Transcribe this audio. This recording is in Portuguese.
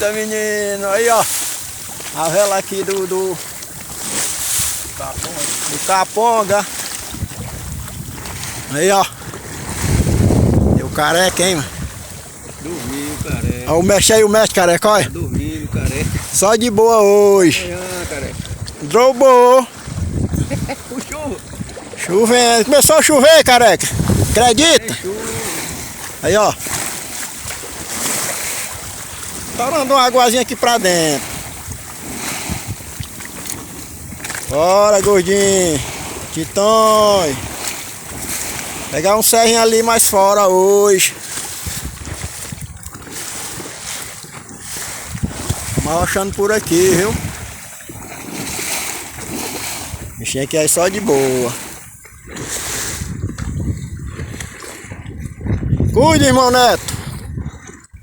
Eita, menino, aí ó, a vela aqui do Caponga. Aí ó, e o careca, hein, mano? Dormindo, careca. Ó, o mestre aí, o mestre careca, olha. Tá dormindo, careca. Só de boa hoje. Amanhã, careca. Drobou. Puxou. Chovendo, começou a chover, careca. Acredita? Aí ó, torando uma aguazinha aqui pra dentro. Bora, gordinho. Titões. Pegar um serrinho ali mais fora hoje. Vamos arrochando por aqui, viu? Bichinho aqui é só de boa. Cuide, irmão Neto.